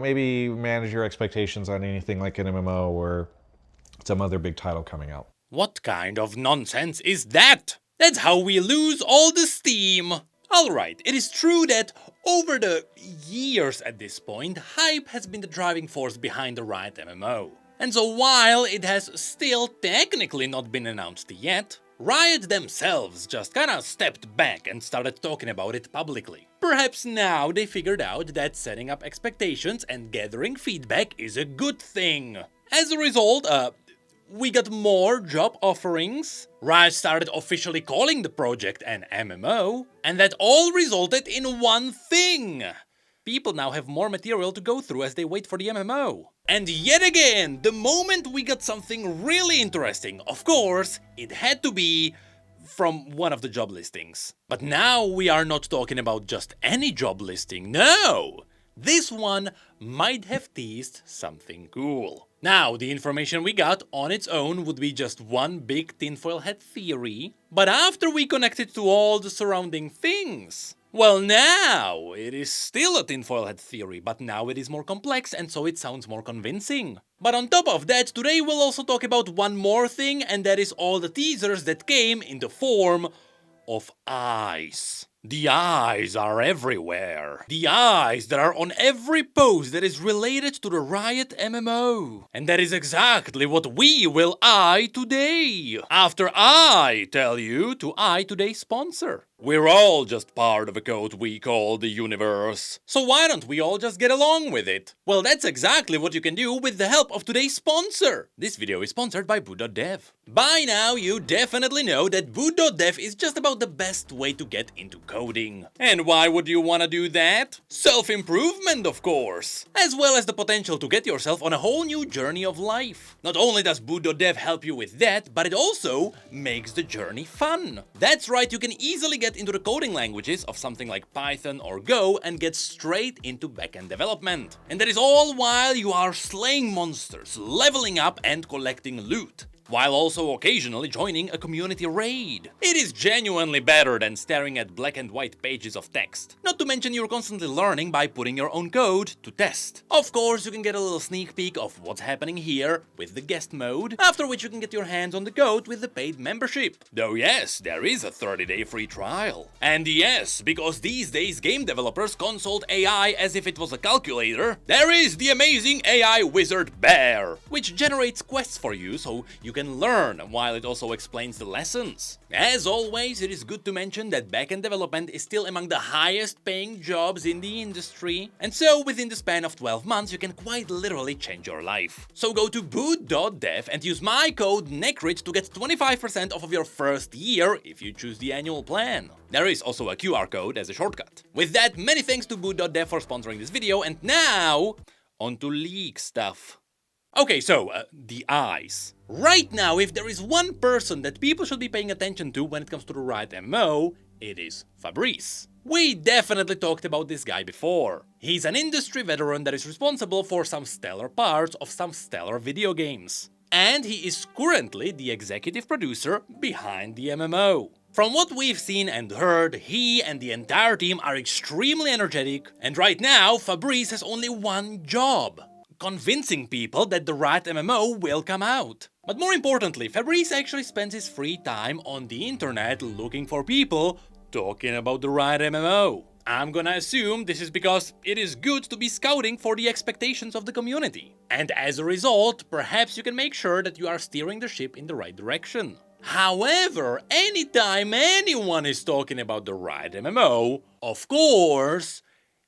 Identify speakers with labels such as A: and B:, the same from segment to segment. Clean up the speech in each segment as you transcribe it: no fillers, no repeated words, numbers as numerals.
A: Maybe manage your expectations on anything like an MMO or some other big title coming out.
B: What kind of nonsense is that? That's how we lose all the steam. Alright, it is true that over the years at this point, hype has been the driving force behind the Riot MMO. And so while it has still technically not been announced yet, Riot themselves just kinda stepped back and started talking about it publicly. Perhaps now they figured out that setting up expectations and gathering feedback is a good thing. As a result, we got more job offerings, Riot started officially calling the project an MMO, and that all resulted in one thing. People now have more material to go through as they wait for the MMO. And yet again, the moment we got something really interesting, of course, it had to be from one of the job listings. But now we are not talking about just any job listing, no! This one might have teased something cool. Now, the information we got on its own would be just one big tinfoil hat theory, but after we connect it to all the surrounding things, well, now it is still a tinfoil hat theory, but now it is more complex and so it sounds more convincing. But on top of that, today we'll also talk about one more thing, and that is all the teasers that came in the form of eyes. The eyes are everywhere. The eyes that are on every post that is related to the Riot MMO. And that is exactly what we will eye today. After I tell you to eye today's sponsor. We're all just part of a code we call the universe. So why don't we all just get along with it? Well, that's exactly what you can do with the help of today's sponsor. This video is sponsored by Boot.dev. By now, you definitely know that Boot.dev is just about the best way to get into coding. And why would you want to do that? Self-improvement, of course. As well as the potential to get yourself on a whole new journey of life. Not only does Boot.dev help you with that, but it also makes the journey fun. That's right, you can easily get into the coding languages of something like Python or Go and get straight into backend development. And that is all while you are slaying monsters, leveling up and collecting loot, while also occasionally joining a community raid. It is genuinely better than staring at black and white pages of text. Not to mention you're constantly learning by putting your own code to test. Of course, you can get a little sneak peek of what's happening here with the guest mode, after which you can get your hands on the code with the paid membership. Though yes, there is a 30-day free trial. And yes, because these days game developers consult AI as if it was a calculator, there is the amazing AI wizard Bear, which generates quests for you so you can learn, while it also explains the lessons. As always, it is good to mention that backend development is still among the highest paying jobs in the industry, and so within the span of 12 months you can quite literally change your life. So go to boot.dev and use my code Necrit to get 25% off of your first year if you choose the annual plan. There is also a QR code as a shortcut. With that, many thanks to boot.dev for sponsoring this video, and now on to leak stuff. Okay, so, the eyes. Right now, if there is one person that people should be paying attention to when it comes to the Riot MMO, it is Fabrice. We definitely talked about this guy before. He's an industry veteran that is responsible for some stellar parts of some stellar video games. And he is currently the executive producer behind the MMO. From what we've seen and heard, he and the entire team are extremely energetic, and right now, Fabrice has only one job: convincing people that the Riot MMO will come out. But more importantly, Fabrice actually spends his free time on the internet looking for people talking about the Riot MMO. I'm gonna assume this is because it is good to be scouting for the expectations of the community. And as a result, perhaps you can make sure that you are steering the ship in the right direction. However, anytime anyone is talking about the Riot MMO, of course,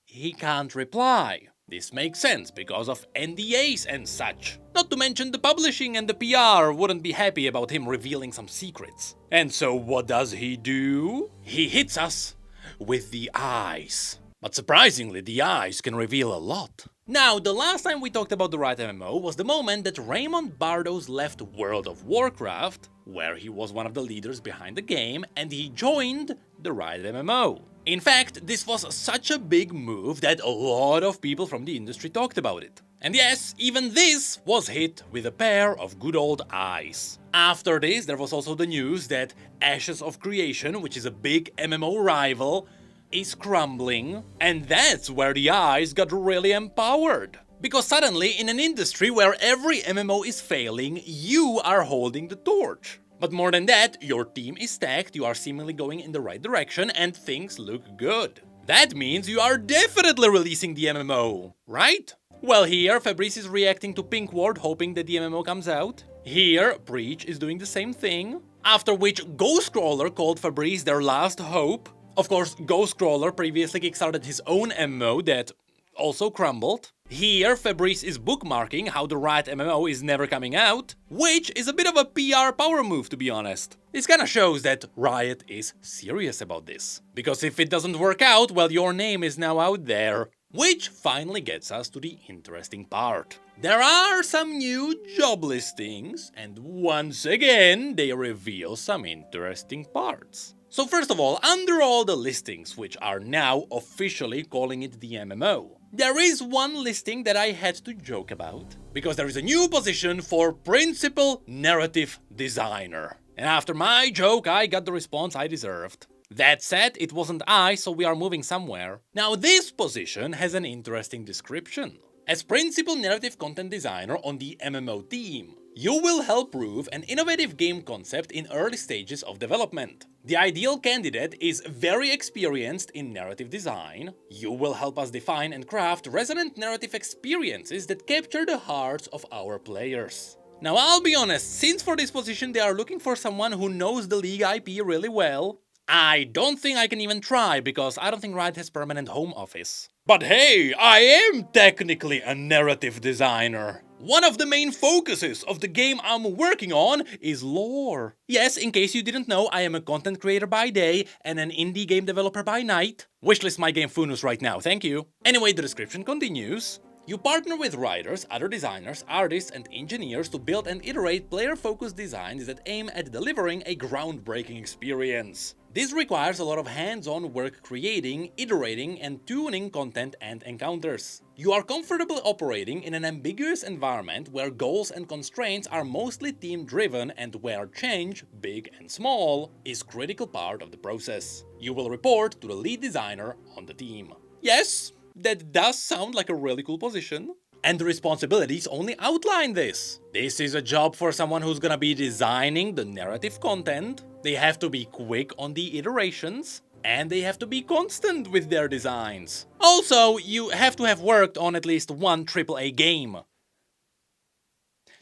B: he can't reply. This makes sense because of NDAs and such. Not to mention the publishing and the PR wouldn't be happy about him revealing some secrets. And so what does he do? He hits us with the eyes. But surprisingly, the eyes can reveal a lot. Now, the last time we talked about the Riot MMO was the moment that Raymond Bardos left World of Warcraft, where he was one of the leaders behind the game, and he joined the Riot MMO. In fact, this was such a big move that a lot of people from the industry talked about it. And yes, even this was hit with a pair of good old eyes. After this, there was also the news that Ashes of Creation, which is a big MMO rival, is crumbling, and that's where the eyes got really empowered. Because suddenly, in an industry where every MMO is failing, you are holding the torch. But more than that, your team is stacked, you are seemingly going in the right direction, and things look good. That means you are definitely releasing the MMO, right? Well, here Fabrice is reacting to Pink Ward, hoping that the MMO comes out. Here, Breach is doing the same thing. After which, Ghostcrawler called Fabrice their last hope. Of course, Ghostcrawler previously kickstarted his own MMO that also crumbled. Here, Fabrice is bookmarking how the Riot MMO is never coming out, which is a bit of a PR power move, to be honest. This kinda shows that Riot is serious about this. Because if it doesn't work out, well, your name is now out there. Which finally gets us to the interesting part. There are some new job listings, and once again, they reveal some interesting parts. So first of all, under all the listings, which are now officially calling it the MMO, there is one listing that I had to joke about, because there is a new position for Principal Narrative Designer. And after my joke, I got the response I deserved. That said, it wasn't I, so we are moving somewhere. Now this position has an interesting description. As Principal Narrative Content Designer on the MMO team, you will help prove an innovative game concept in early stages of development. The ideal candidate is very experienced in narrative design. You will help us define and craft resonant narrative experiences that capture the hearts of our players. Now I'll be honest, since for this position they are looking for someone who knows the League IP really well, I don't think I can even try, because I don't think Riot has permanent home office. But hey, I am technically a narrative designer. One of the main focuses of the game I'm working on is lore. Yes, in case you didn't know, I am a content creator by day and an indie game developer by night. Wishlist my game Funus right now, thank you. Anyway, the description continues. You partner with writers, other designers, artists, and engineers to build and iterate player-focused designs that aim at delivering a groundbreaking experience. This requires a lot of hands-on work creating, iterating, and tuning content and encounters. You are comfortable operating in an ambiguous environment where goals and constraints are mostly team-driven and where change, big and small, is a critical part of the process. You will report to the lead designer on the team. Yes, that does sound like a really cool position. And the responsibilities only outline this. This is a job for someone who's gonna be designing the narrative content. They have to be quick on the iterations, and they have to be constant with their designs. Also, you have to have worked on at least one AAA game.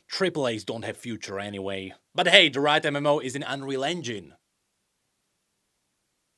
B: AAAs don't have future anyway. But hey, the Riot MMO is in Unreal Engine.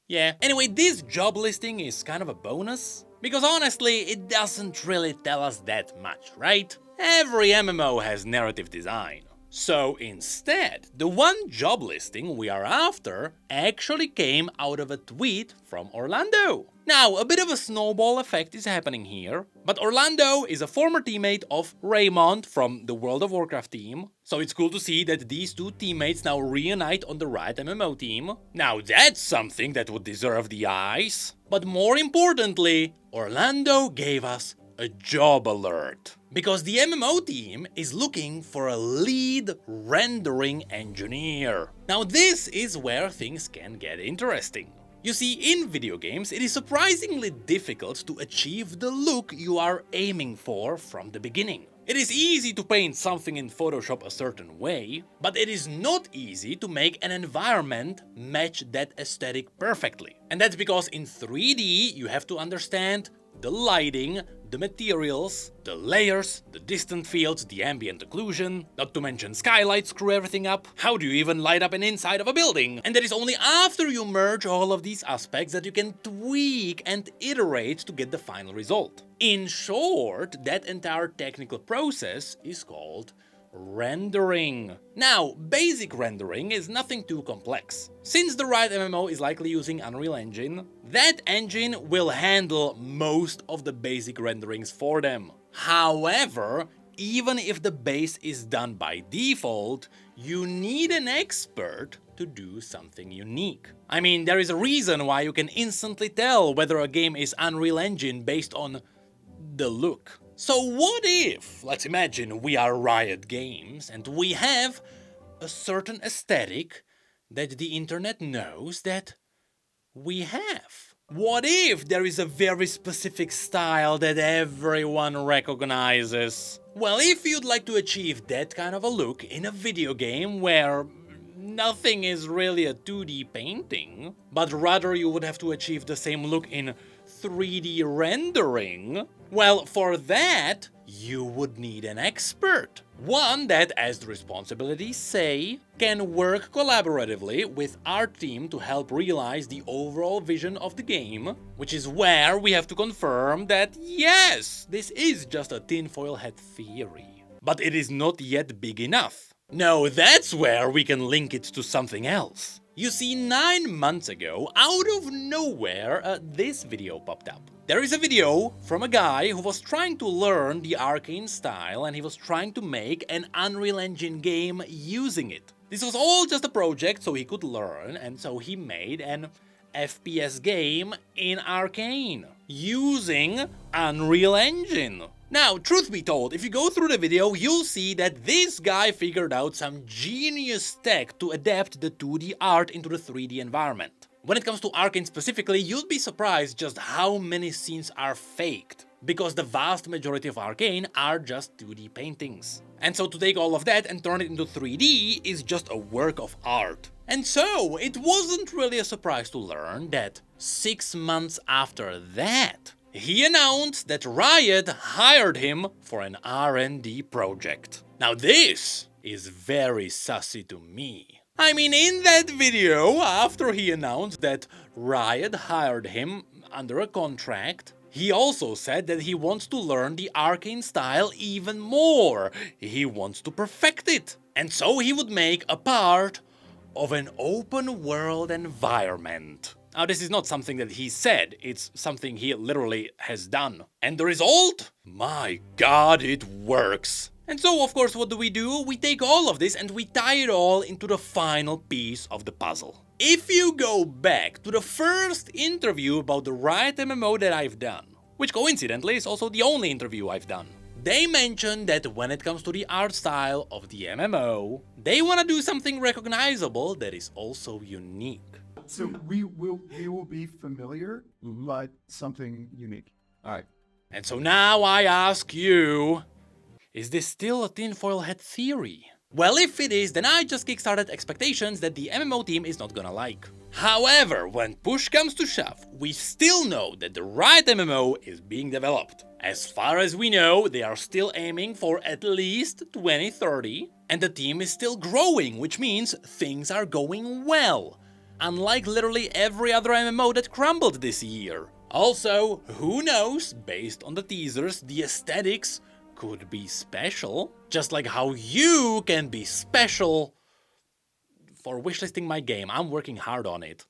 B: Yeah, anyway, this job listing is kind of a bonus. Because honestly, it doesn't really tell us that much, right? Every MMO has narrative design. So instead, the one job listing we are after actually came out of a tweet from Orlando. Now, a bit of a snowball effect is happening here, but Orlando is a former teammate of Raymond from the World of Warcraft team, so it's cool to see that these two teammates now reunite on the Riot MMO team. Now that's something that would deserve the eyes. But more importantly, Orlando gave us a job alert. Because the MMO team is looking for a lead rendering engineer. Now this is where things can get interesting. You see, in video games, it is surprisingly difficult to achieve the look you are aiming for from the beginning. It is easy to paint something in Photoshop a certain way, but it is not easy to make an environment match that aesthetic perfectly. And that's because in 3D you have to understand the lighting, the materials, the layers, the distant fields, the ambient occlusion, not to mention skylights screw everything up. How do you even light up an inside of a building? And that is only after you merge all of these aspects that you can tweak and iterate to get the final result. In short, that entire technical process is called rendering. Now, basic rendering is nothing too complex. Since the Riot MMO is likely using Unreal Engine, that engine will handle most of the basic renderings for them. However, even if the base is done by default, you need an expert to do something unique. I mean, there is a reason why you can instantly tell whether a game is Unreal Engine based on the look. So what if, let's imagine we are Riot Games and we have a certain aesthetic that the internet knows that we have. What if there is a very specific style that everyone recognizes? Well, if you'd like to achieve that kind of a look in a video game where nothing is really a 2D painting, but rather you would have to achieve the same look in 3D rendering, well, for that, you would need an expert. One that, as the responsibilities say, can work collaboratively with our team to help realize the overall vision of the game, which is where we have to confirm that yes, this is just a tinfoil hat theory. But it is not yet big enough. No, that's where we can link it to something else. You see, 9 months ago, out of nowhere, this video popped up. There is a video from a guy who was trying to learn the Arcane style and he was trying to make an Unreal Engine game using it. This was all just a project so he could learn, and so he made an FPS game in Arcane using Unreal Engine. Now, truth be told, if you go through the video, you'll see that this guy figured out some genius tech to adapt the 2D art into the 3D environment. When it comes to Arcane specifically, you'll be surprised just how many scenes are faked, because the vast majority of Arcane are just 2D paintings. And so to take all of that and turn it into 3D is just a work of art. And so, it wasn't really a surprise to learn that 6 months after that, he announced that Riot hired him for an R&D project. Now this is very sussy to me. I mean, in that video, after he announced that Riot hired him under a contract, he also said that he wants to learn the Arcane style even more. He wants to perfect it. And so he would make a part of an open world environment. Now, this is not something that he said, it's something he literally has done. And the result? My god, it works! And so, of course, what do? We take all of this and we tie it all into the final piece of the puzzle. If you go back to the first interview about the Riot MMO that I've done, which coincidentally is also the only interview I've done, they mentioned that when it comes to the art style of the MMO, they want to do something recognizable that is also unique.
C: So we will be familiar, but something unique. All right.
B: And so now I ask you, is this still a tinfoil hat theory? Well, if it is, then I just kickstarted expectations that the MMO team is not gonna like. However, when push comes to shove, we still know that the Riot MMO is being developed. As far as we know, they are still aiming for at least 2030, and the team is still growing, which means things are going well. Unlike literally every other MMO that crumbled this year. Also, who knows, based on the teasers, the aesthetics could be special. Just like how you can be special for wishlisting my game. I'm working hard on it.